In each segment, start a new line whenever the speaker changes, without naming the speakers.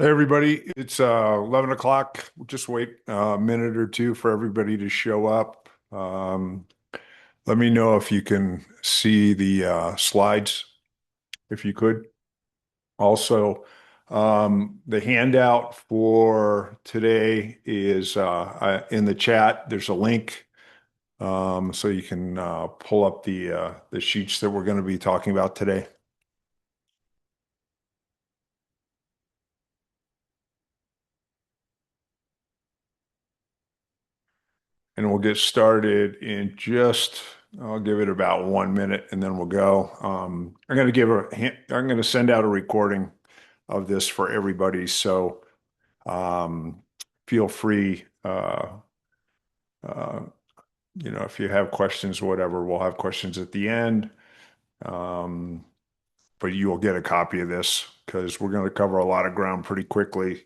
Hey everybody, it's 11 o'clock. We'll just wait a minute or two for everybody to show up. Let me know if you can see the slides, if you could. Also, the handout for today is in the chat. There's a link so you can pull up the sheets that we're going to be talking about today. And we'll get started in I'll give it about 1 minute and then we'll go. I'm going to send out a recording of this for everybody. So um, feel free, uh, if you have questions, whatever, we'll have questions at the end. Um, but you will get a copy of this because we're going to cover a lot of ground pretty quickly.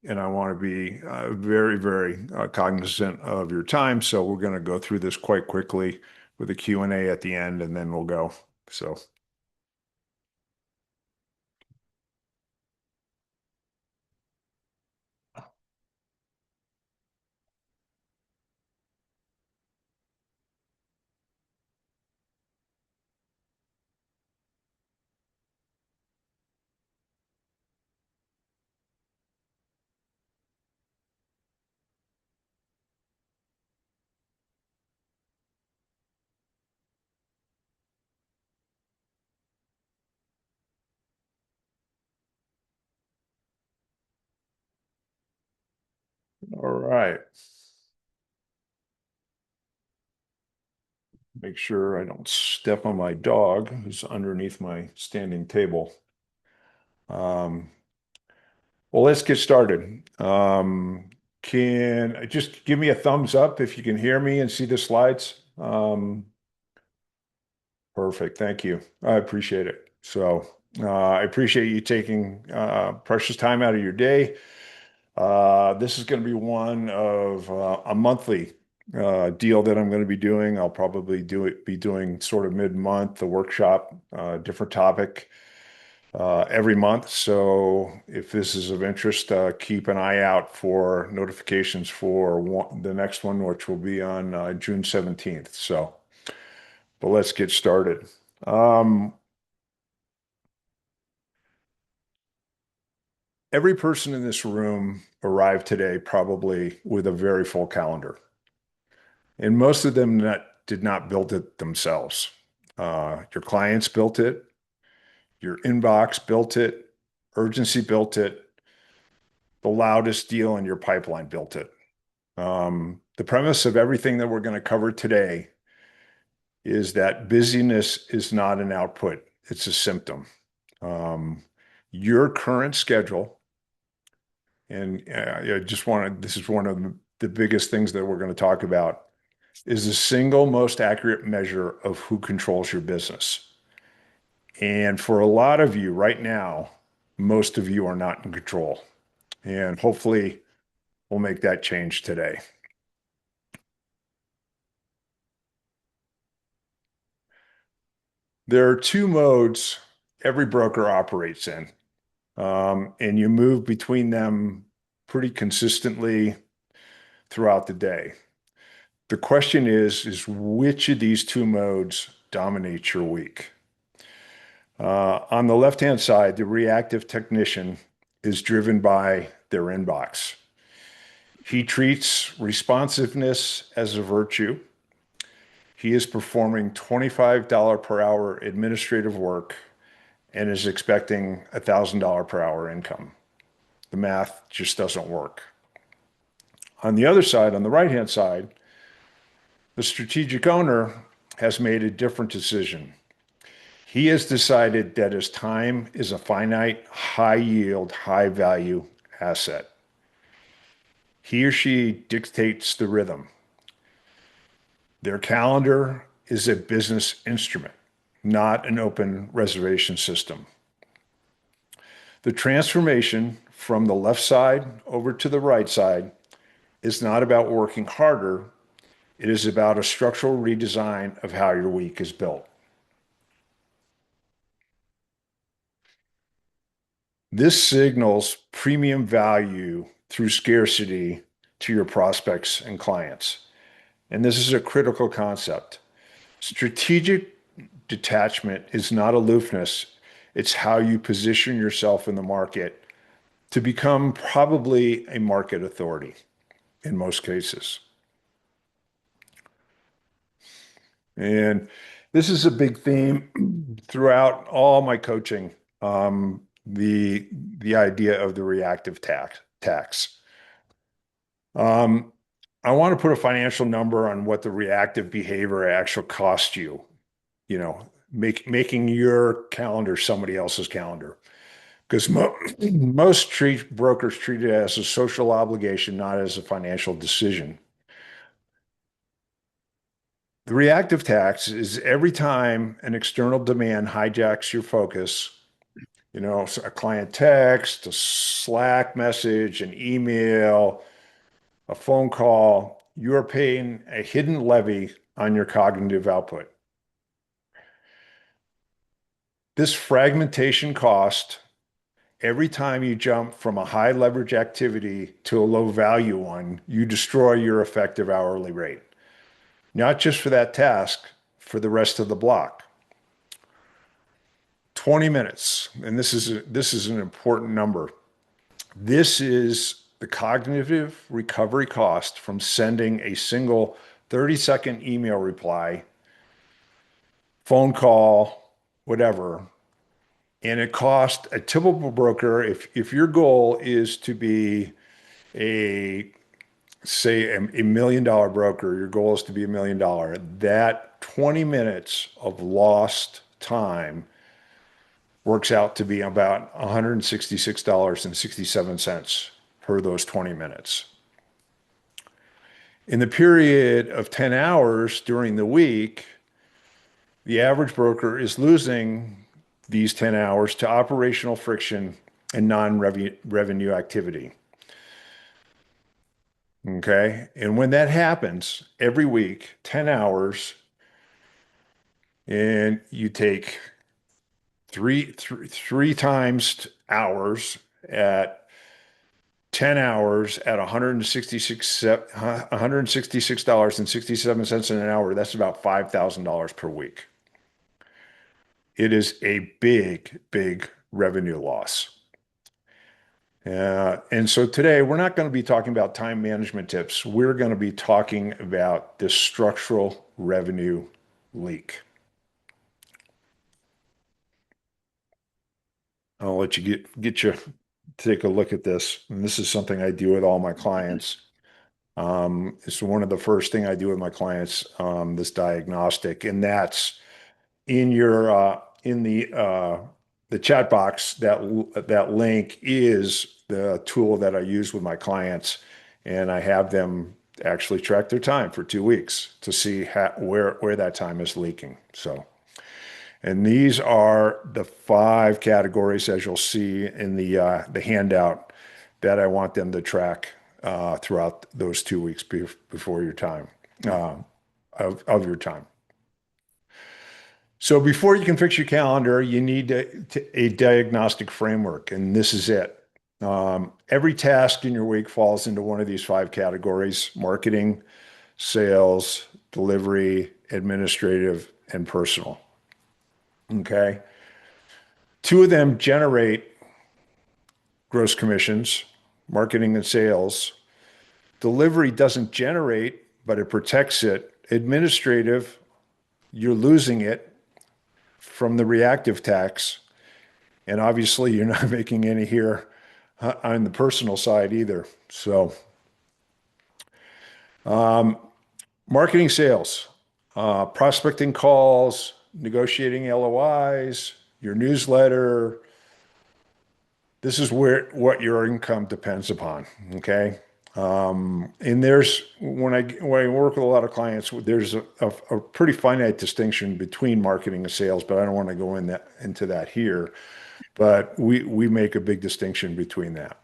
And I want to be very, very cognizant of your time. So we're going to go through this quite quickly with a Q&A at the end, and then we'll go. So, all right. Make sure I don't step on my dog who's underneath my standing table. Um, well, let's get started. Can just give me a thumbs up if you can hear me and see the slides? Perfect. Thank you. I appreciate it. So, I appreciate you taking precious time out of your day. This is going to be one of a monthly deal that I'm going to be doing. I'll probably be doing sort of mid-month, the workshop, different topic every month. So if this is of interest, keep an eye out for notifications for the next one, which will be on June 17th. So, but let's get started. Um, every person in this room arrived today probably with a very full calendar, and most of them did not build it themselves. Your clients built it, your inbox built it, urgency built it, the loudest deal in your pipeline built it. The premise of everything that we're going to cover today is that busyness is not an output, it's a symptom. Um, your current schedule, and I just want to, this is one of the biggest things that we're going to talk about, is the single most accurate measure of who controls your business. And for a lot of you right now, most of you are not in control. And hopefully we'll make that change today. There are two modes every broker operates in, and you move between them pretty consistently throughout the day. The question is which of these two modes dominates your week? On the left-hand side, the reactive technician is driven by their inbox. He treats responsiveness as a virtue. He is performing $25 per hour administrative work and is expecting $1,000 per hour income. The math just doesn't work. On the other side, on the right-hand side, the strategic owner has made a different decision. He has decided that his time is a finite, high yield, high value asset. He or she dictates the rhythm. Their calendar is a business instrument, not an open reservation system. The transformation from the left side over to the right side is not about working harder. It is about a structural redesign of how your week is built. This signals premium value through scarcity to your prospects and clients. And this is a critical concept. Strategic detachment is not aloofness, it's how you position yourself in the market to become probably a market authority in most cases. And this is a big theme throughout all my coaching. The idea of the reactive tax. Um, I want to put a financial number on what the reactive behavior actually cost you. Making your calendar somebody else's calendar. Because most brokers treat it as a social obligation, not as a financial decision. The reactive tax is every time an external demand hijacks your focus, so a client text, a Slack message, an email, a phone call, you are paying a hidden levy on your cognitive output. This fragmentation cost, every time you jump from a high leverage activity to a low value one, you destroy your effective hourly rate. Not just for that task, for the rest of the block. 20 minutes, and this is an important number. This is the cognitive recovery cost from sending a single 30-second email reply, phone call, whatever. And it costs a typical broker, if your goal is to be a, say, $1 million broker, your goal is to be $1 million, that 20 minutes of lost time works out to be about $166.67 per those 20 minutes. In the period of 10 hours during the week, the average broker is losing these 10 hours to operational friction and non-revenue activity. Okay. And when that happens every week, 10 hours, and you take three times hours at 10 hours at $166.67 an hour, that's about $5,000 per week. It is a big, big revenue loss. And so today we're not going to be talking about time management tips. We're going to be talking about this structural revenue leak. I'll let you get you take a look at this. And this is something I do with all my clients. It's one of the first thing I do with my clients, this diagnostic, and that's in the chat box. That link is the tool that I use with my clients, and I have them actually track their time for 2 weeks to see where that time is leaking. So, and these are the 5 categories, as you'll see in the handout, that I want them to track throughout those 2 weeks before your time of your time. So before you can fix your calendar, you need a diagnostic framework, and this is it. Every task in your week falls into one of these 5 categories: marketing, sales, delivery, administrative, and personal. Okay. 2 of them generate gross commissions, marketing and sales. Delivery doesn't generate, but it protects it. Administrative, you're losing it from the reactive tax. And obviously, you're not making any here on the personal side either. So, marketing, sales, prospecting calls, negotiating LOIs, your newsletter. This is what your income depends upon. Okay. And when I work with a lot of clients, there's a pretty finite distinction between marketing and sales, but I don't want to go into that here. But we make a big distinction between that.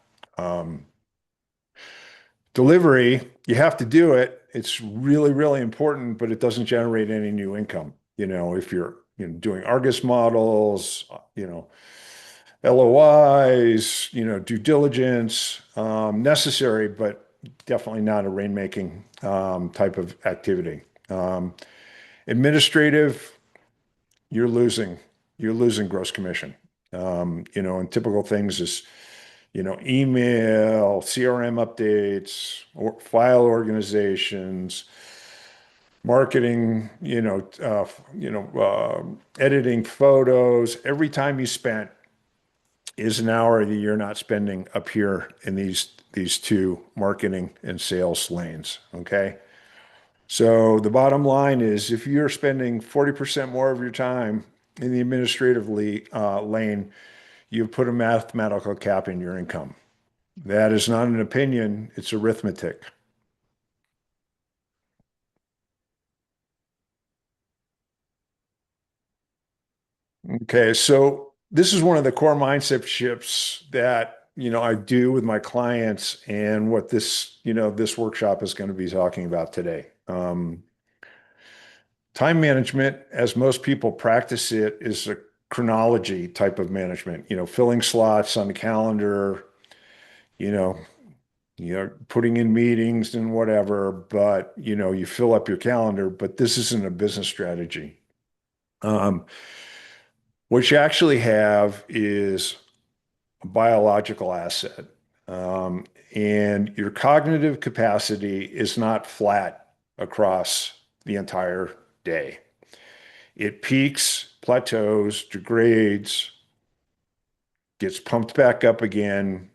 Delivery, you have to do it. It's really, really important, but it doesn't generate any new income. If you're doing Argus models, LOIs, due diligence, necessary, but definitely not a rainmaking type of activity. Um, Administrative, you're losing, you're losing gross commission. And typical things is, email, CRM updates, or file organizations, marketing, editing photos. Every time you spent is an hour that you're not spending up here in these two marketing and sales lanes. Okay. So the bottom line is if you're spending 40% more of your time in the lane, you've put a mathematical cap in your income. That is not an opinion, it's arithmetic. Okay, so this is one of the core mindset shifts that, I do with my clients and what this workshop is going to be talking about today. Time management, as most people practice it, is a chronology type of management, filling slots on the calendar, you know, putting in meetings and whatever, but you fill up your calendar, but this isn't a business strategy. Um, what you actually have is a biological asset. Um, and your cognitive capacity is not flat across the entire day. It peaks, plateaus, degrades, gets pumped back up again,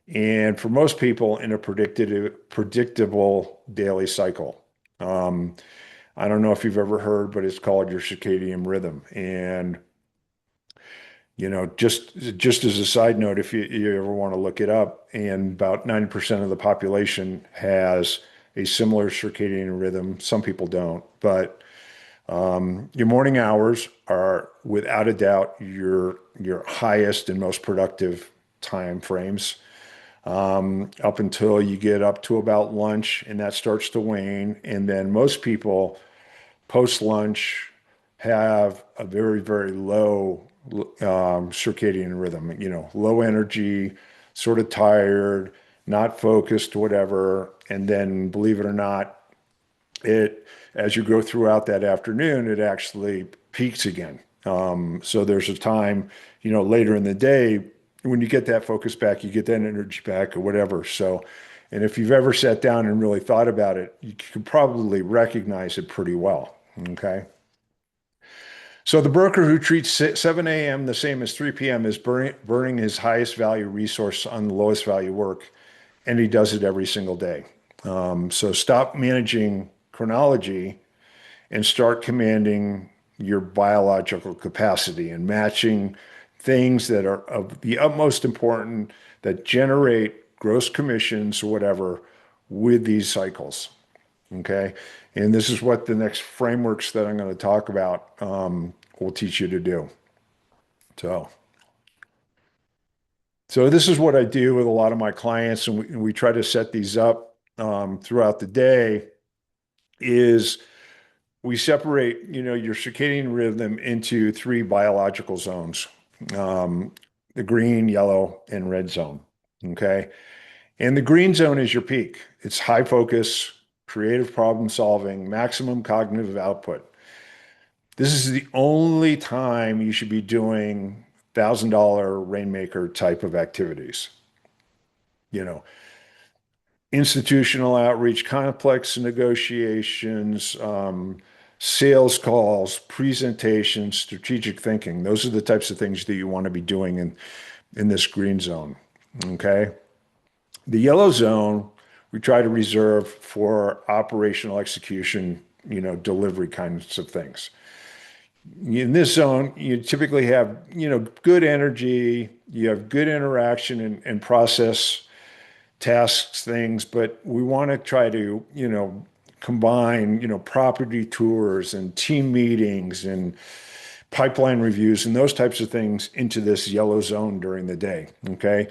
and for most people in a predictable daily cycle. Um, I don't know if you've ever heard, but it's called your circadian rhythm. And just as a side note, if you ever want to look it up, and about 90% of the population has a similar circadian rhythm. Some people don't, but your morning hours are without a doubt your highest and most productive time frames. Up until you get up to about lunch, and that starts to wane. And then most people post lunch have a very, very low circadian rhythm, low energy, sort of tired, not focused, whatever. And then, believe it or not, as you go throughout that afternoon, it actually peaks again. So there's a time, later in the day when you get that focus back, you get that energy back or whatever. So, and if you've ever sat down and really thought about it, you can probably recognize it pretty well. Okay. So the broker who treats 7 a.m. the same as 3 p.m. is burning his highest value resource on the lowest value work, and he does it every single day. So stop managing chronology and start commanding your biological capacity and matching things that are of the utmost importance that generate gross commissions or whatever with these cycles. Okay. And this is what the next frameworks that I'm going to talk about will teach you to do. So, so this is what I do with a lot of my clients, and we try to set these up throughout the day. Is we separate, your circadian rhythm into three biological zones, um, the green, yellow, and red zone. Okay. And the green zone is your peak. It's high focus, creative problem solving, maximum cognitive output. This is the only time you should be doing $1,000 rainmaker type of activities. You know, institutional outreach, complex negotiations, sales calls, presentations, strategic thinking. Those are the types of things that you want to be doing in this green zone. Okay. The yellow zone, we try to reserve for operational execution, delivery kinds of things. In this zone, you typically have, good energy, you have good interaction and process tasks, things, but we want to try to, combine, property tours and team meetings and pipeline reviews and those types of things into this yellow zone during the day. Okay.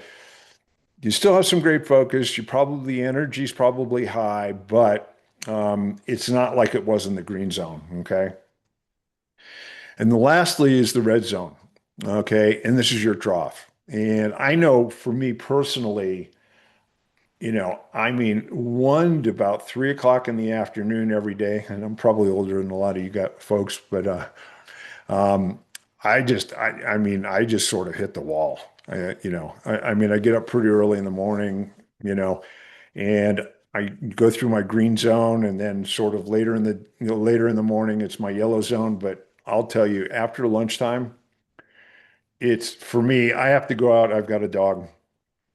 You still have some great focus. The energy is probably high, but it's not like it was in the green zone. Okay. And the lastly is the red zone. Okay. And this is your trough. And I know for me personally, I mean, 1 to about 3 o'clock in the afternoon every day, and I'm probably older than a lot of you got folks, but um, I mean, I just sort of hit the wall. I mean, I get up pretty early in the morning, you know, and I go through my green zone, and then sort of later in the morning, it's my yellow zone. But I'll tell you, after lunchtime, it's for me, I have to go out. I've got a dog,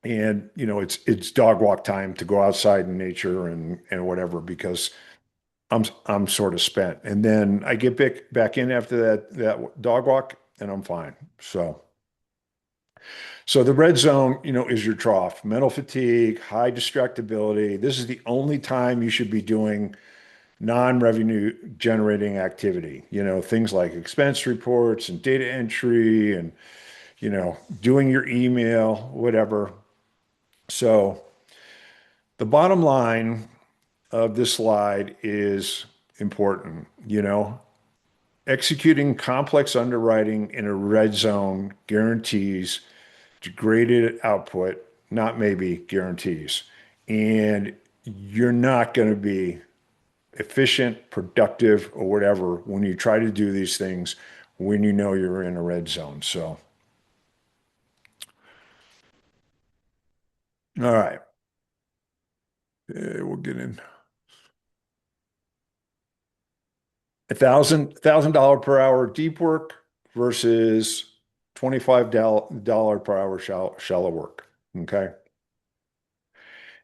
and it's dog walk time to go outside in nature and whatever because I'm sort of spent. And then I get back in after that dog walk, and I'm fine. So the red zone, is your trough. Mental fatigue, high distractibility. This is the only time you should be doing non-revenue generating activity. Things like expense reports and data entry and, doing your email, whatever. So the bottom line of this slide is important. Executing complex underwriting in a red zone guarantees graded output, not maybe guarantees. And you're not going to be efficient, productive, or whatever when you try to do these things when you know you're in a red zone. So, all right, we'll get in. $1,000 per hour deep work versus $25 per hour shallow work. Okay.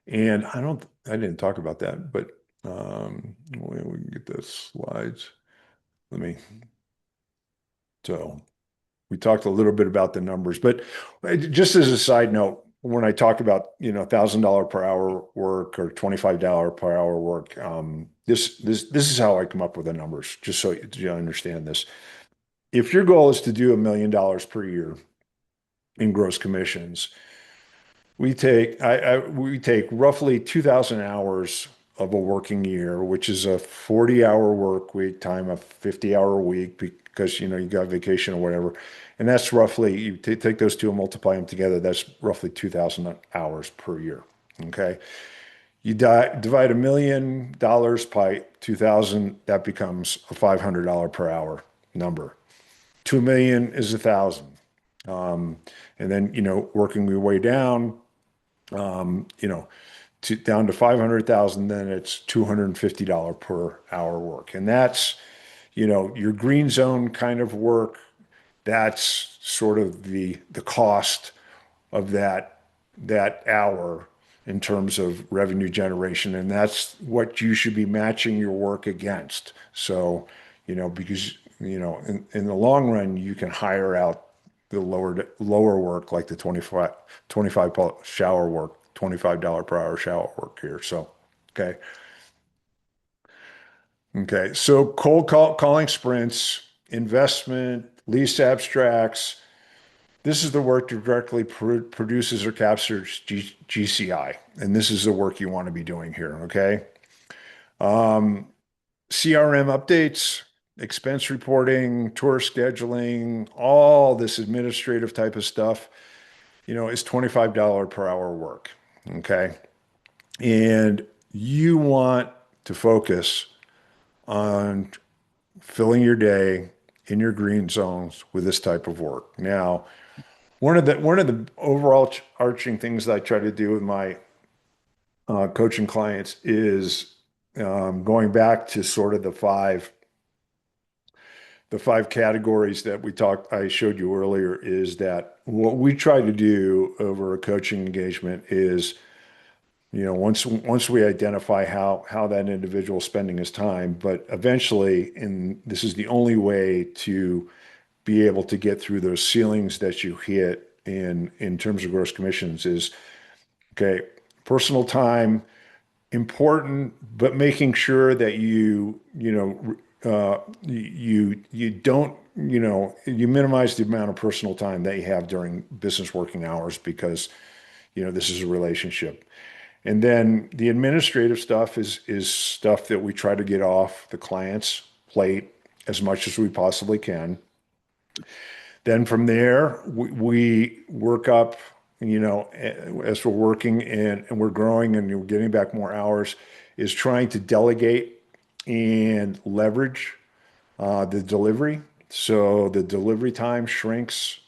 And I didn't talk about that, but we can get those slides. Let me, so we talked a little bit about the numbers, but just as a side note, when I talk about, $1,000 per hour work or $25 per hour work, this is how I come up with the numbers, just so you understand this. If your goal is to do $1 million per year in gross commissions, we take roughly 2,000 hours of a working year, which is a 40-hour work week time, a 50-hour week because you got vacation or whatever. And that's roughly, you take those two and multiply them together, that's roughly 2,000 hours per year. Okay. You divide $1 million by 2,000, that becomes a $500 per hour number. 2 million is 1,000. And then, working your way down, down to 500,000, then it's $250 per hour work. And that's, your green zone kind of work. That's sort of the cost of that hour in terms of revenue generation. And that's what you should be matching your work against. So, because, in the long run, you can hire out the lower work like the 25 shower work, $25 per hour shower work here. So, okay. Okay. So calling sprints, investment, lease abstracts. This is the work that directly produces or captures GCI. And this is the work you want to be doing here. Okay. CRM updates, expense reporting, tour scheduling, all this administrative type of stuff, is $25 per hour work. Okay. And you want to focus on filling your day in your green zones with this type of work. Now, one of the overall arching things that I try to do with my coaching clients is going back to sort of the five categories that I showed you earlier, is that what we try to do over a coaching engagement is, once we identify how that individual is spending his time, but eventually, and this is the only way to be able to get through those ceilings that you hit in terms of gross commissions, is okay, personal time, important, but making sure that you don't, you minimize the amount of personal time that you have during business working hours because, this is a relationship. And then the administrative stuff is stuff that we try to get off the client's plate as much as we possibly can. Then from there, we work up, as we're working and we're growing and we're getting back more hours, is trying to delegate and leverage the delivery. So the delivery time shrinks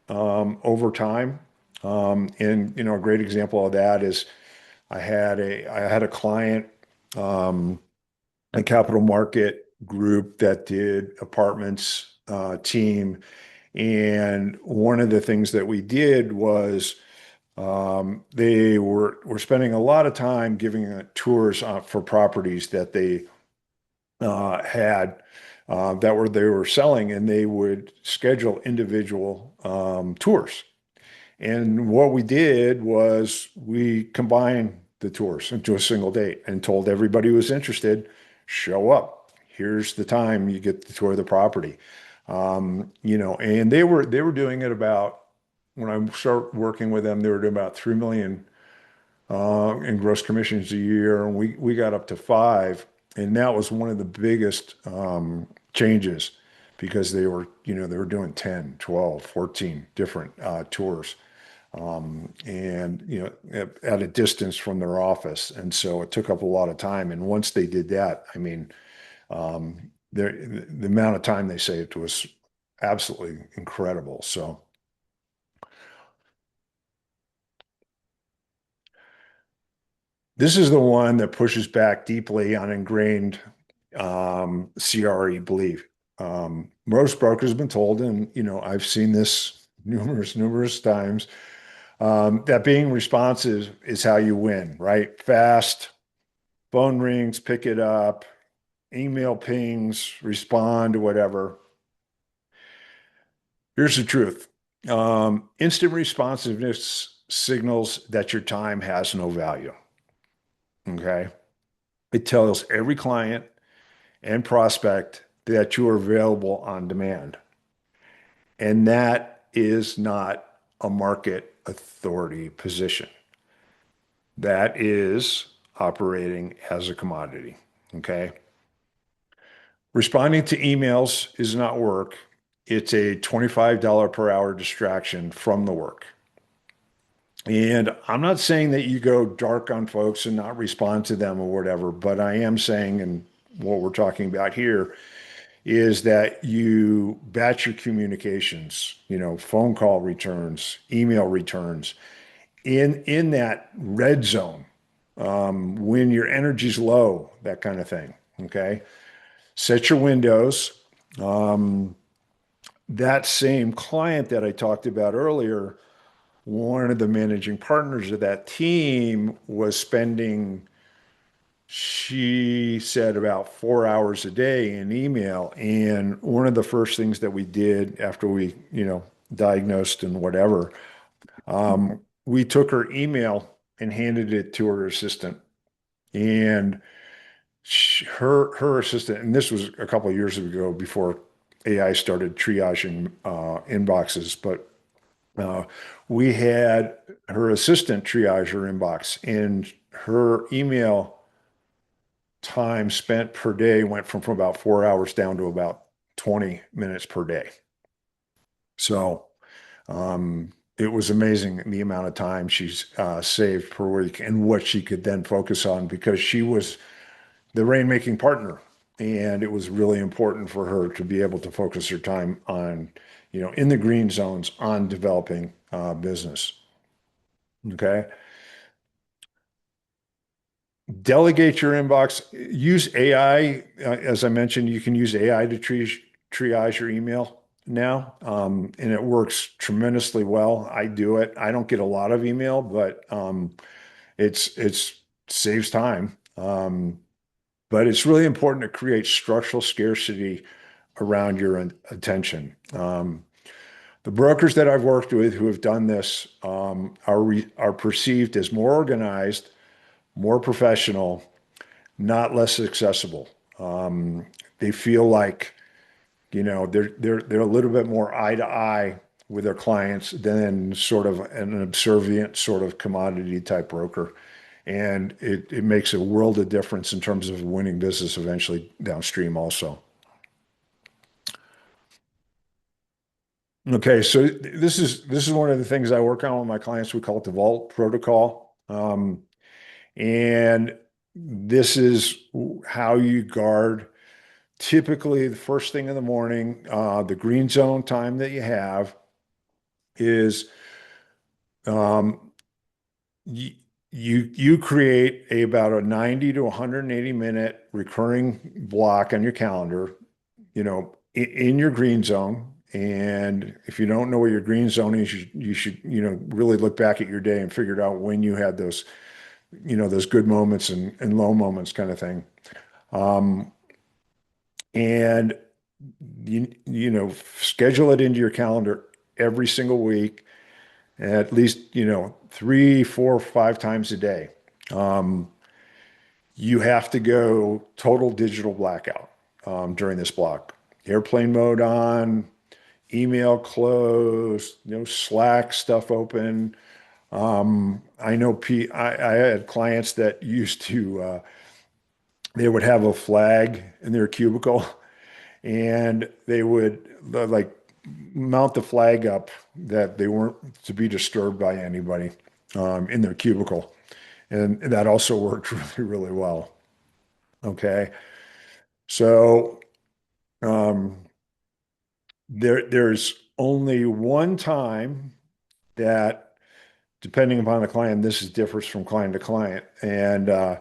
over time. And a great example of that is I had a client, a capital market group that did apartments team. And one of the things that we did was they were spending a lot of time giving tours for properties that they had that they were selling, and they would schedule individual tours. And what we did was we combined the tours into a single date and told everybody who was interested, show up. Here's the time you get the tour of the property. And they were doing it about when I started working with them, they were doing about 3 million in gross commissions a year, and we got up to five, and that was one of the biggest changes because they were doing 10, 12, 14 different tours and at a distance from their office. And so it took up a lot of time. And once they did that, I mean, the amount of time they saved was absolutely incredible. So this is the one that pushes back deeply on ingrained CRE belief. Most brokers have been told, and I've seen this numerous times, that being responsive is how you win, right? Fast, phone rings, pick it up, email pings, respond, whatever. Here's the truth. Instant responsiveness signals that your time has no value. Okay. It tells every client and prospect that you are available on demand. And that is not a market authority position. That is operating as a commodity. Okay. Responding to emails is not work. It's a $25 per hour distraction from the work. And I'm not saying that you go dark on folks and not respond to them or whatever, but I am saying, and what we're talking about here is that you batch your communications, phone call returns, email returns in that red zone, when your energy's low, that kind of thing. Okay. Set your windows. That same client that I talked about earlier, one of the managing partners of that team was spending, she said, about 4 hours a day in email. And one of the first things that we did after we, diagnosed and whatever, we took her email and handed it to her assistant. And her assistant, and this was a couple of years ago before AI started triaging inboxes, but we had her assistant triage her inbox, and her email time spent per day went from about 4 hours down to about 20 minutes per day. So it was amazing the amount of time she's saved per week and what she could then focus on because she was the rainmaking partner. And it was really important for her to be able to focus her time on, in the green zones on developing business. Okay. Delegate your inbox. Use AI. As I mentioned, you can use AI to triage your email now, and it works tremendously well. I do it. I don't get a lot of email, but it's saves time. But it's really important to create structural scarcity around your attention. The brokers that I've worked with who have done this are perceived as more organized, more professional, not less accessible. They feel like they're a little bit more eye to eye with their clients than sort of an subservient sort of commodity type broker. And it makes a world of difference in terms of winning business eventually downstream also. Okay, so this is one of the things I work on with my clients. We call it the Vault Protocol. And this is how you guard typically the first thing in the morning. The green zone time that you have is um, you, you create about a 90 to 180 minute recurring block on your calendar, in your green zone. And if you don't know what your green zone is, you should, really look back at your day and figure out when you had those, those good moments and low moments kind of thing. Um, and schedule it into your calendar every single week, at least, 3, 4, 5 times a day. Um, you have to go total digital blackout during this block. Airplane mode on, email closed, no Slack stuff open. I know I had clients that used to, they would have a flag in their cubicle and they would like mount the flag up that they weren't to be disturbed by anybody in their cubicle. And that also worked really, really well. Okay. So um, there's only one time that, depending upon the client, this is differs from client to client, and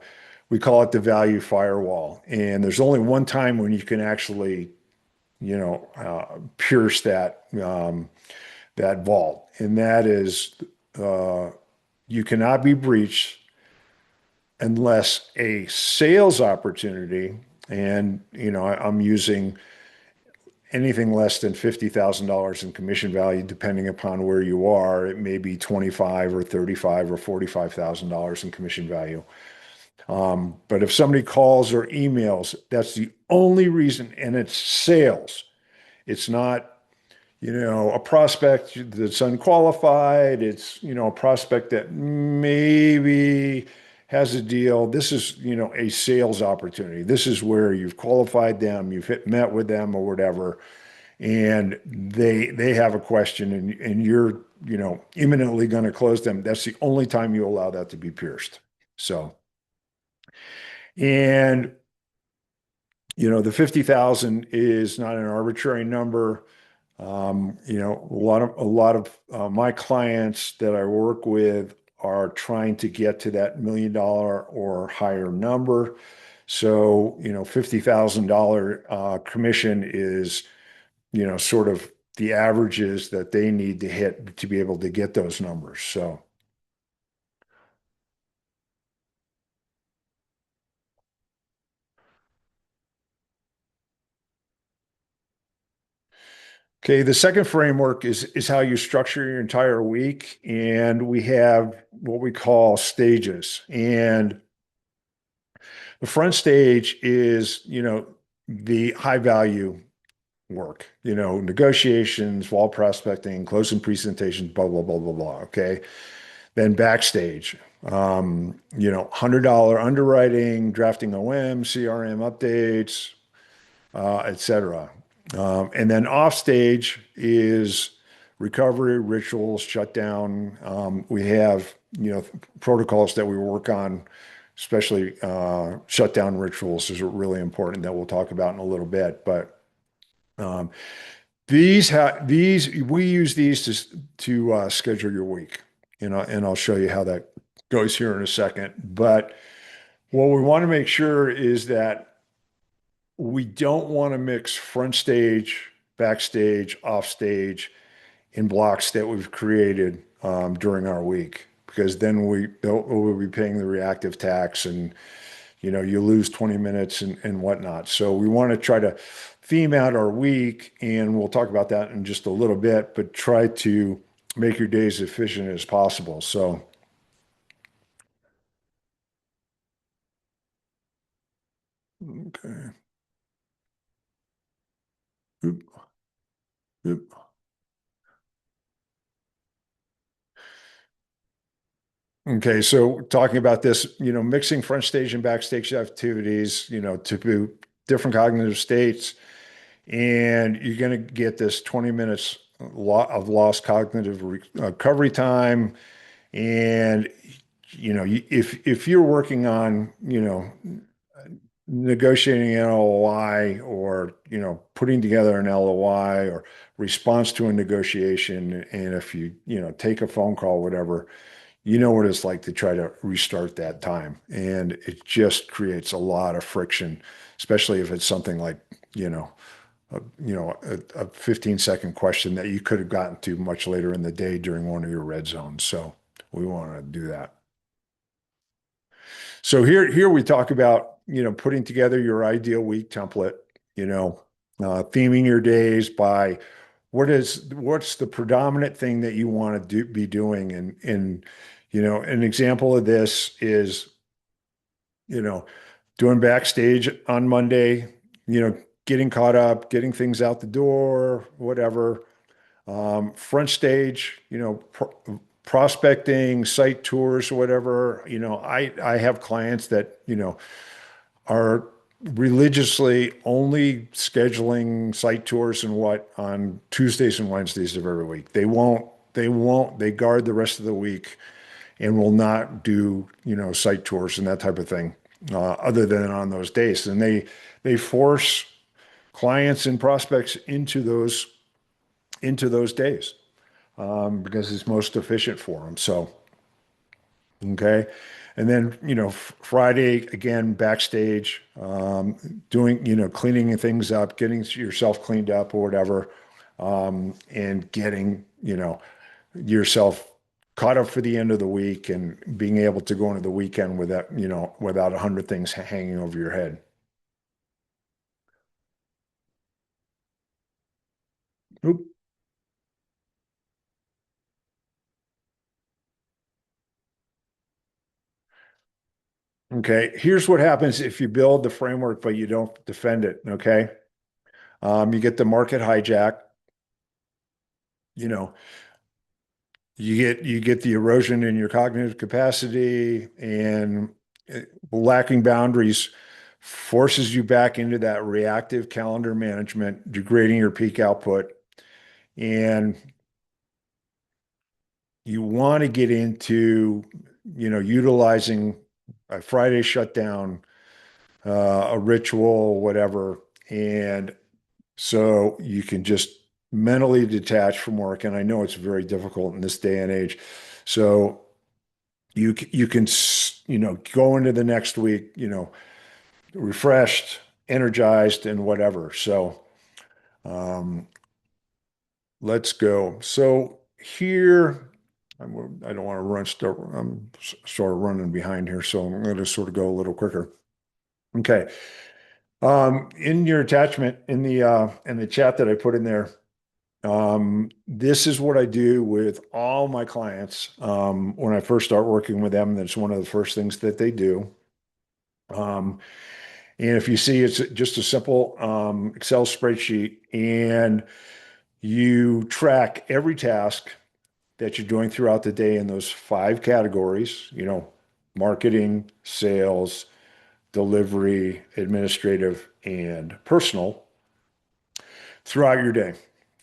we call it the value firewall. And there's only one time when you can actually, pierce that vault, and that is uh, you cannot be breached unless a sales opportunity, and I'm using anything less than $50,000 in commission value, depending upon where you are. It may be 25 or 35 or $45,000 in commission value. But if somebody calls or emails, that's the only reason, and it's sales. It's not, a prospect that's unqualified. It's, a prospect that maybe has a deal. This is, a sales opportunity. This is where you've qualified them, met with them or whatever, and they have a question, and you're, imminently going to close them. That's the only time you allow that to be pierced. So, and the 50,000 is not an arbitrary number. A lot of my clients that I work with are trying to get to that $1 million or higher number. So, $50,000 commission is, sort of the averages that they need to hit to be able to get those numbers. So, okay, the second framework is how you structure your entire week, and we have what we call stages. And the front stage is, the high value work, negotiations, wall prospecting, closing presentations, blah, blah, blah, blah, blah. Okay. Then backstage, $100 underwriting, drafting OM, CRM updates, etc. And then off stage is recovery, rituals, shutdown. We have, protocols that we work on, especially shutdown rituals is really important that we'll talk about in a little bit. But um, these we use these to schedule your week, and I'll show you how that goes here in a second. But what we want to make sure is that we don't want to mix front stage, backstage, off stage in blocks that we've created during our week, because then we'll be paying the reactive tax, and you lose 20 minutes and whatnot. So we want to try to theme out our week, and we'll talk about that in just a little bit, but try to make your days as efficient as possible. So, okay. Oop, oop. Okay, so talking about this, mixing front stage and backstage activities, to different cognitive states, and you're going to get this 20 minutes of lost cognitive recovery time. And, if you're working on, negotiating an LOI or, putting together an LOI or response to a negotiation, and if take a phone call, whatever, you know what it's like to try to restart that time. And it just creates a lot of friction, especially if it's something like, you know, a 15-second question that you could have gotten to much later in the day during one of your red zones. So we want to do that. So here we talk about, putting together your ideal week template, theming your days by what's the predominant thing that you want to be doing. And, an example of this is, you know, doing backstage on Monday, getting caught up, getting things out the door, whatever. Front stage, prospecting, site tours, whatever. I have clients that, are religiously only scheduling site tours and what on Tuesdays and Wednesdays of every week. They guard the rest of the week and will not do, site tours and that type of thing, other than on those days. And they force clients and prospects into those days, because it's most efficient for them. So, okay. And then, Friday, again, backstage, doing, cleaning things up, getting yourself cleaned up or whatever, and getting, yourself caught up for the end of the week and being able to go into the weekend without 100 things hanging over your head. Oop. Okay. Here's what happens if you build the framework, but you don't defend it. Okay. You get the market hijack, you know, you get the erosion in your cognitive capacity, and lacking boundaries forces you back into that reactive calendar management, degrading your peak output. And you want to get into, utilizing a Friday shutdown, a ritual, whatever. And so you can just mentally detach from work. And I know it's very difficult in this day and age. So you can, go into the next week, refreshed, energized, and whatever. So, um, let's go. So here, I don't want to I'm sort of running behind here, so I'm going to sort of go a little quicker. Okay. In your attachment in the chat that I put in there, this is what I do with all my clients. When I first start working with them, that's one of the first things that they do. And if you see, it's just a simple Excel spreadsheet, and you track every task that you're doing throughout the day in those five categories, marketing, sales, delivery, administrative, and personal throughout your day.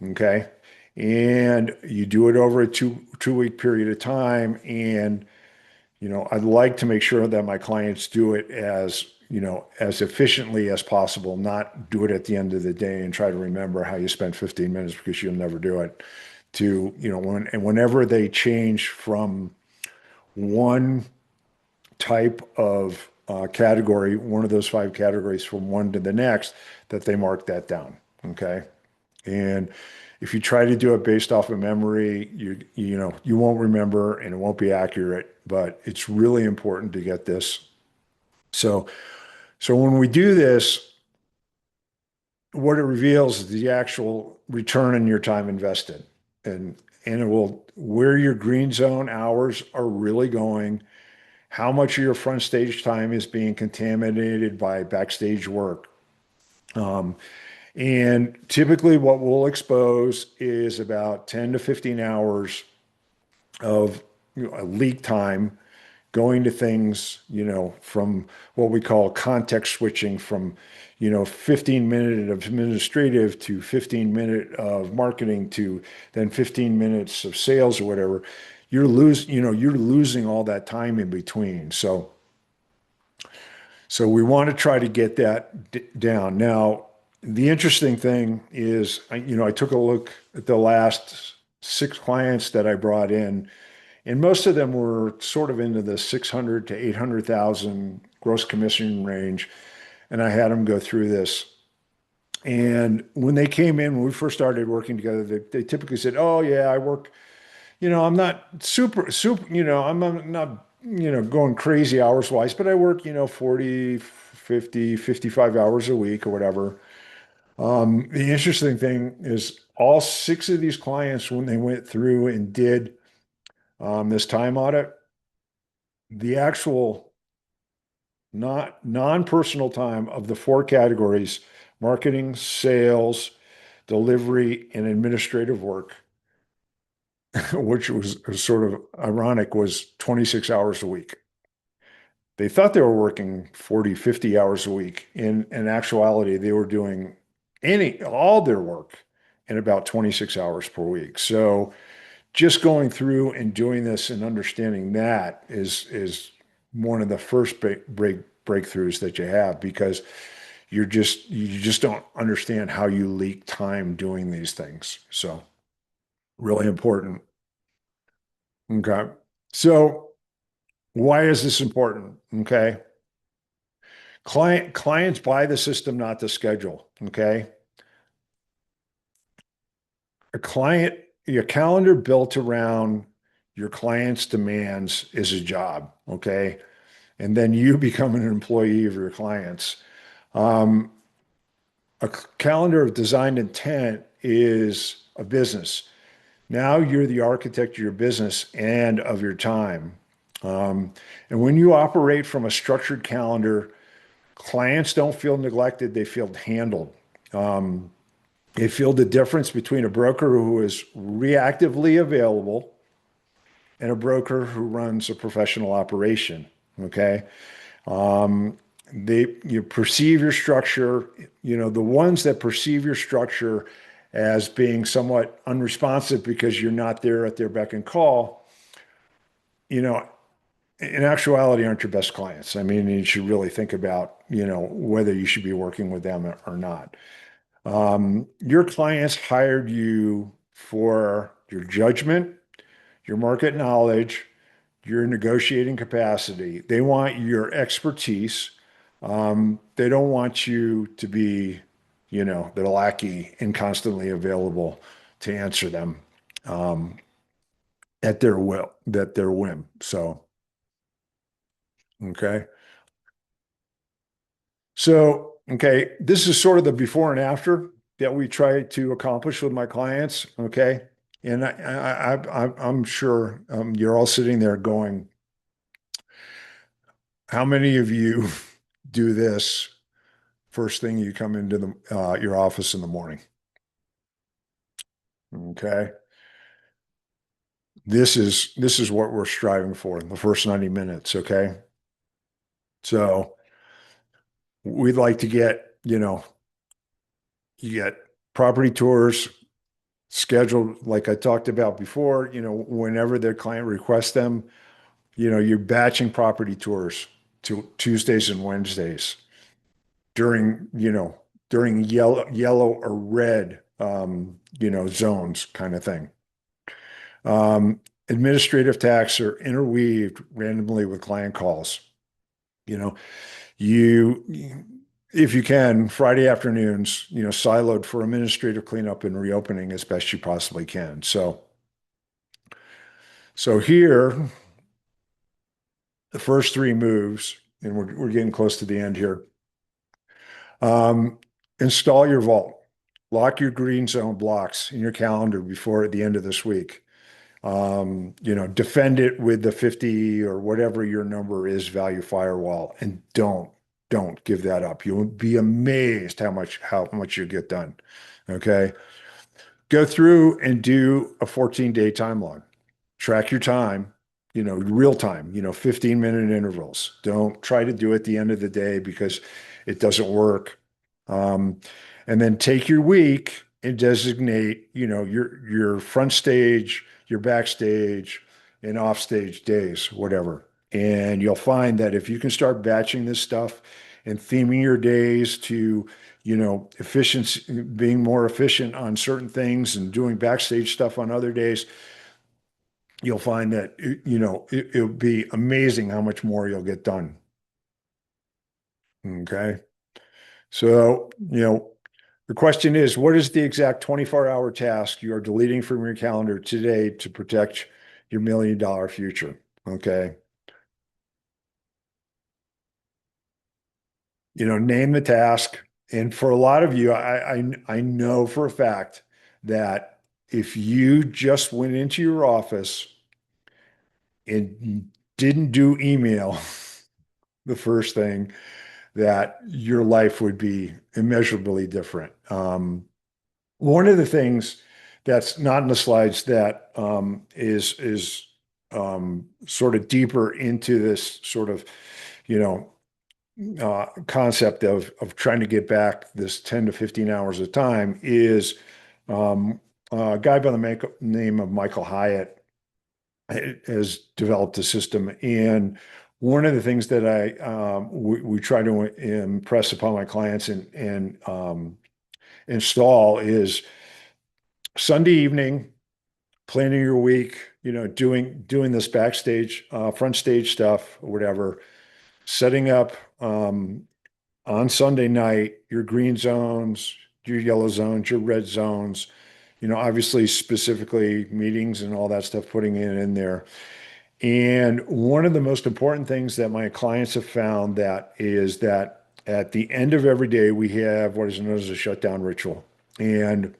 Okay. And you do it over a two week period of time. And, I'd like to make sure that my clients do it as efficiently as possible, not do it at the end of the day and try to remember how you spent 15 minutes, because you'll never do it. Whenever they change from one type of category, one of those five categories, from one to the next, that they mark that down. Okay. And if you try to do it based off of memory, you won't remember and it won't be accurate, but it's really important to get this. So when we do this, what it reveals is the actual return on your time invested, and it will, where your green zone hours are really going, how much of your front stage time is being contaminated by backstage work. And typically what we'll expose is about 10 to 15 hours of leak time, going to things, from what we call context switching from, 15-minute of administrative to 15-minute of marketing to then 15 minutes of sales or whatever, you're losing all that time in between. So we want to try to get that down. Now, the interesting thing is, I took a look at the last six clients that I brought in, and most of them were sort of into the 600 to 800,000 gross commission range. And I had them go through this. And when they came in, when we first started working together, they typically said, "Oh yeah, I work, I'm not super, I'm not, going crazy hours wise, but I work, 40, 50, 55 hours a week or whatever." The interesting thing is all six of these clients, when they went through and did this time audit, the actual not non-personal time of the four categories, marketing, sales, delivery, and administrative work, which was sort of ironic, was 26 hours a week. They thought they were working 40, 50 hours a week. In actuality, they were doing all their work in about 26 hours per week. So just going through and doing this and understanding that is one of the first breakthroughs that you have, because you just don't understand how you leak time doing these things. So really important. Okay. So why is this important? Okay. Clients buy the system, not the schedule. Okay. Your calendar built around your client's demands is a job. Okay. And then you become an employee of your clients. Um, a calendar of design intent is a business. Now you're the architect of your business and of your time. And when you operate from a structured calendar, clients don't feel neglected, they feel handled. Um, they feel the difference between a broker who is reactively available and a broker who runs a professional operation. Okay. Um, you perceive your structure, the ones that perceive your structure as being somewhat unresponsive because you're not there at their beck and call, you know, in actuality aren't your best clients. I mean, you should really think about, whether you should be working with them or not. Your clients hired you for your judgment, your market knowledge, your negotiating capacity. They want your expertise. They don't want you to be, the lackey and constantly available to answer them um, at their whim. So, okay. So, okay, this is sort of the before and after that we try to accomplish with my clients. Okay. And I'm sure you're all sitting there going, how many of you do this first thing you come into your office in the morning? Okay. This is what we're striving for in the first 90 minutes. Okay. So we'd like to get, you get property tours scheduled, like I talked about before, whenever their client requests them, you're batching property tours to Tuesdays and Wednesdays during, during yellow or red, zones kind of thing. Administrative tasks are interweaved randomly with client calls. You know, you, if you can, Friday afternoons, siloed for administrative cleanup and reopening as best you possibly can. So here, the first three moves, and we're getting close to the end here. Install your vault. Lock your green zone blocks in your calendar before the end of this week. Defend it with the 50 or whatever your number is value firewall, and don't give that up. You'll be amazed how much you get done. Okay. Go through and do a 14-day time log. Track your time real time, 15-minute intervals. Don't try to do it at the end of the day because it doesn't work. Um, and then take your week and designate, your front stage, your backstage, and offstage days, whatever. And you'll find that if you can start batching this stuff and theming your days to, efficiency, being more efficient on certain things and doing backstage stuff on other days, you'll find that it'll be amazing how much more you'll get done. Okay. So, the question is, what is the exact 24-hour task you are deleting from your calendar today to protect your $1 million future? Okay. Name the task. And for a lot of you, I know for a fact that if you just went into your office and didn't do email the first thing, that your life would be immeasurably different. One of the things that's not in the slides that is sort of deeper into this sort of, you know, concept of trying to get back this 10 to 15 hours of time is a guy by the name of Michael Hyatt has developed a system. And one of the things that we try to impress upon my clients and install is Sunday evening, planning your week, doing this backstage, front stage stuff, or whatever, setting up on Sunday night your green zones, your yellow zones, your red zones, obviously specifically meetings and all that stuff, putting it in there. And one of the most important things that my clients have found that is that at the end of every day, we have what is known as a shutdown ritual. And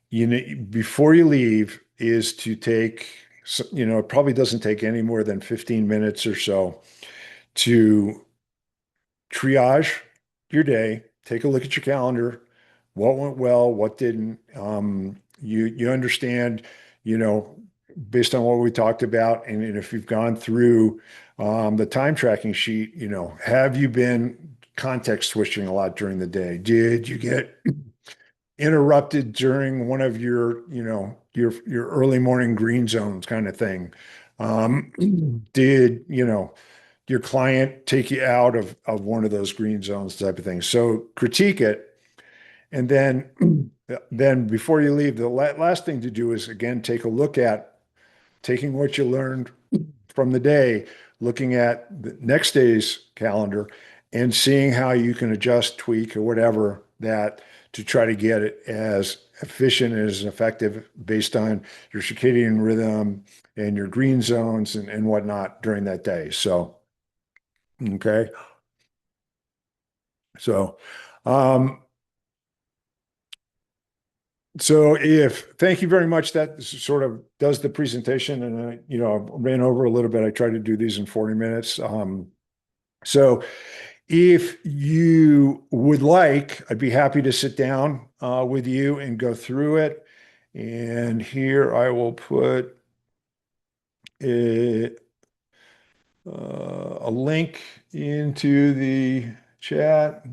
before you leave is to take, it probably doesn't take any more than 15 minutes or so to triage your day, take a look at your calendar, what went well, what didn't. You understand, you know, based on what we talked about, and if you've gone through the time tracking sheet, have you been context switching a lot during the day? Did you get interrupted during one of your early morning green zones kind of thing? Did your client take you out of one of those green zones type of thing? So critique it, and then before you leave, the last thing to do is again take a look at taking what you learned from the day, looking at the next day's calendar, and seeing how you can adjust, tweak, or whatever that to try to get it as efficient and as effective based on your circadian rhythm and your green zones and whatnot during that day. So, okay. So, um, thank you very much. That sort of does the presentation, and I ran over a little bit. I tried to do these in 40 minutes. So if you would like, I'd be happy to sit down with you and go through it. And here I will put a, a link into the chat.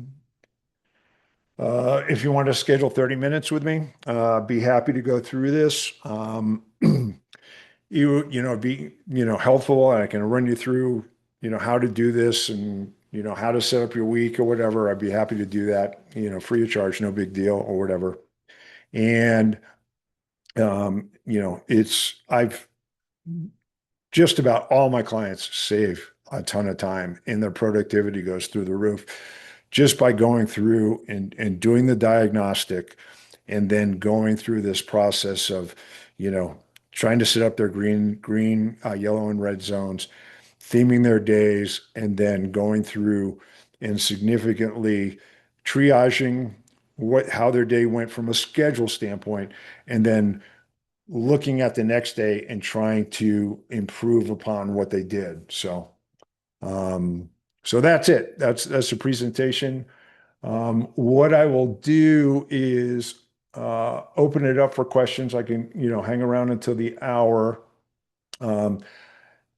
If you want to schedule 30 minutes with me, be happy to go through this. Be, helpful, and I can run you through, how to do this and, how to set up your week or whatever. I'd be happy to do that, free of charge, no big deal or whatever. And, I've just about all my clients save a ton of time and their productivity goes through the roof just by going through and doing the diagnostic and then going through this process of, trying to set up their green, yellow, and red zones, theming their days, and then going through and significantly triaging how their day went from a schedule standpoint, and then looking at the next day and trying to improve upon what they did. Um, so that's it. That's the presentation. What I will do is open it up for questions. I can, hang around until the hour. Um,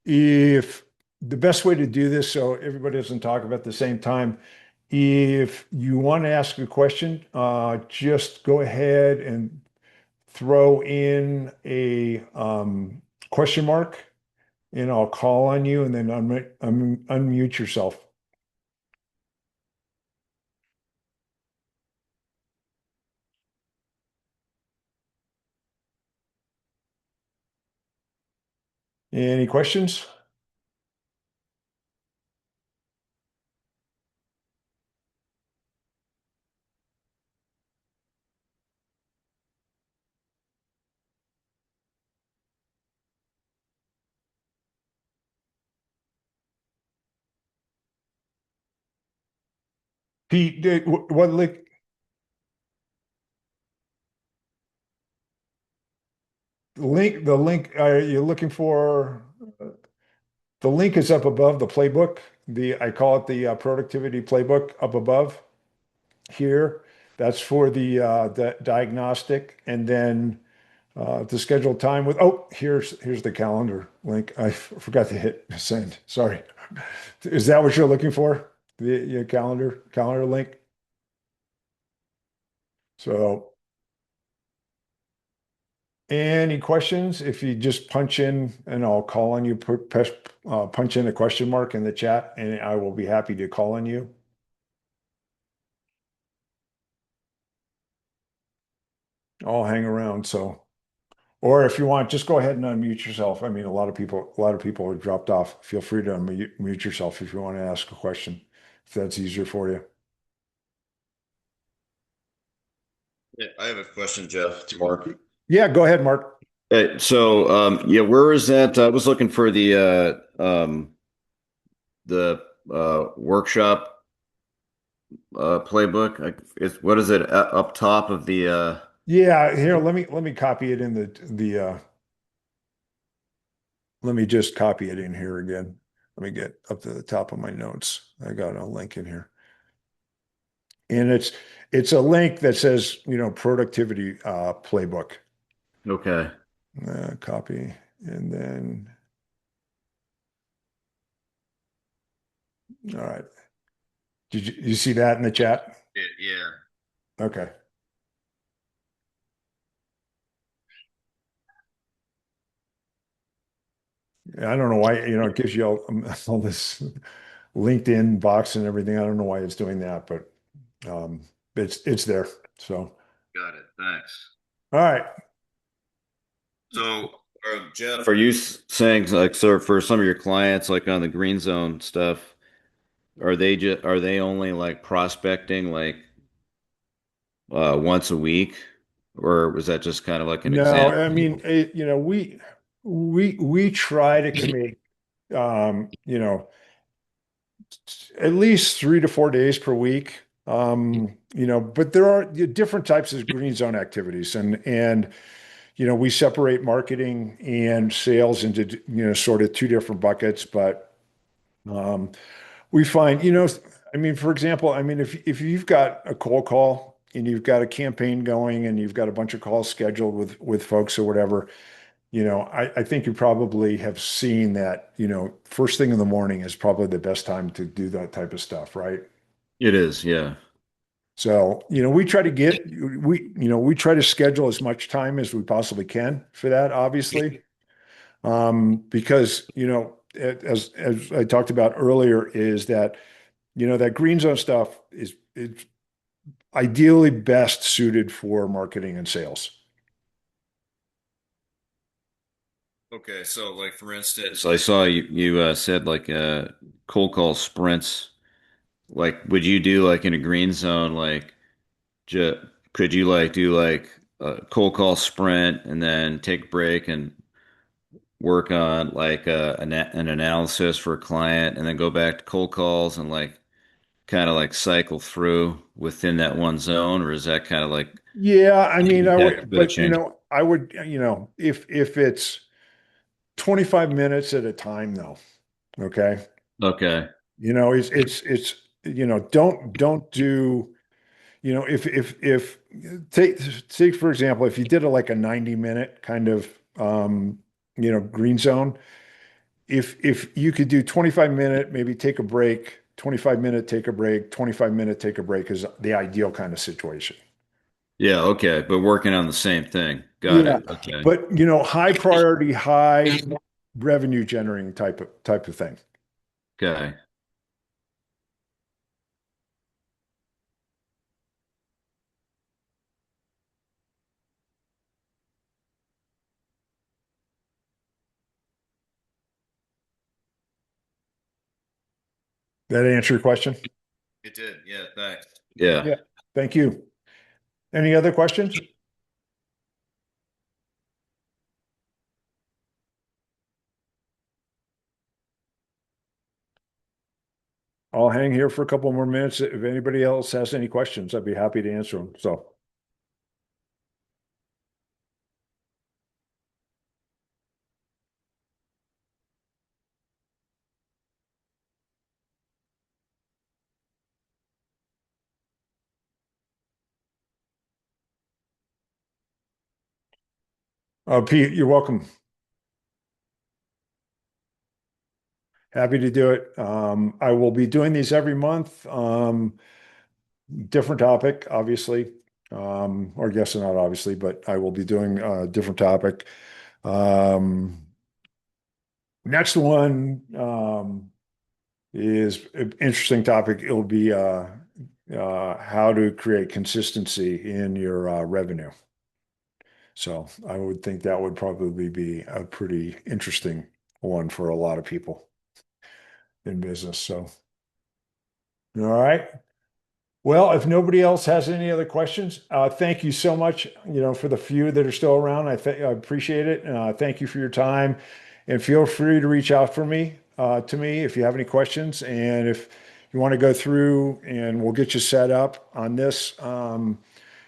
if the best way to do this, so everybody doesn't talk about the same time, if you want to ask a question, just go ahead and throw in a question mark, and I'll call on you, and then unmute yourself. Any questions? Pete, what link? The link are you looking for? The link is up above the playbook. I call it the productivity playbook up above here. That's for the diagnostic, and then to schedule time with. Oh, here's the calendar link. I forgot to hit send. Sorry. Is that what you're looking for? The calendar link. So, any questions? If you just punch in, and I'll call on you. Punch in a question mark in the chat, and I will be happy to call on you. I'll hang around. So, or if you want, just go ahead and unmute yourself. I mean, a lot of people are dropped off. Feel free to unmute yourself if you want to ask a question, if that's easier for you.
Yeah, I have a question, Jeff, to Mark.
Yeah, go ahead, Mark.
Yeah, where is that? I was looking for the workshop playbook. What is it up top of the
Yeah, here, let me copy it in let me just copy it in here again. Let me get up to the top of my notes. I got a link in here. And it's a link that says, productivity playbook.
Okay.
Copy, and then all right. Did you see that in the chat?
Yeah.
Okay. I don't know why, it gives you all this LinkedIn box and everything. I don't know why it's doing that, but um, it's there. So,
Got it. Thanks.
all right.
So, Jeff, are you saying like so for some of your clients, like on the green zone stuff, are they only like prospecting like once a week, or was that just kind of like an
No,
example?
I mean, we try to commit, you know, at least 3 to 4 days per week. But there are different types of green zone activities, and we separate marketing and sales into sort of two different buckets. But um, we find, I mean, for example, I mean, if you've got a cold call and you've got a campaign going and you've got a bunch of calls scheduled with folks or whatever, I think you probably have seen that, first thing in the morning is probably the best time to do that type of stuff, right?
It is, yeah.
So, we try to schedule as much time as we possibly can for that, obviously. Because, as I talked about earlier, is that, that green zone stuff is ideally best suited for marketing and sales.
Okay, so like for instance, I saw you said like cold call sprints. Like, would you do like in a green zone, like ju could you like do like a cold call sprint and then take a break and work on like an analysis for a client and then go back to cold calls and like kind of like cycle through within that one zone, or is that kind of like
Yeah, I mean, I
that
would,
could
but
change?
I would, if it's 25 minutes at a time, though, okay.
Okay.
It's don't do, if take for example, if you did it like a 90-minute kind of green zone. If you could do 25-minute, maybe take a break, 25-minute, take a break, 25-minute, take a break is the ideal kind of situation.
Yeah, okay, but working on the same thing. Got
Yeah.
it. Okay.
But high priority, high revenue generating type of thing.
Okay.
That answer your question?
It did. Yeah, thanks. Yeah.
Yeah. Thank you. Any other questions? I'll hang here for a couple more minutes. If anybody else has any questions, I'd be happy to answer them. So, Pete, you're welcome. Happy to do it. I will be doing these every month. Different topic, obviously, or yes, not obviously, but I will be doing a different topic. Next one is an interesting topic. It'll be how to create consistency in your revenue. So I would think that would probably be a pretty interesting one for a lot of people in business. So, all right. Well, if nobody else has any other questions, thank you so much, for the few that are still around. I appreciate it. Thank you for your time, and feel free to reach out to me if you have any questions. And if you want to go through and we'll get you set up on this,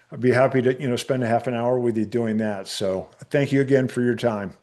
I'd be happy to, spend a half an hour with you doing that. So thank you again for your time.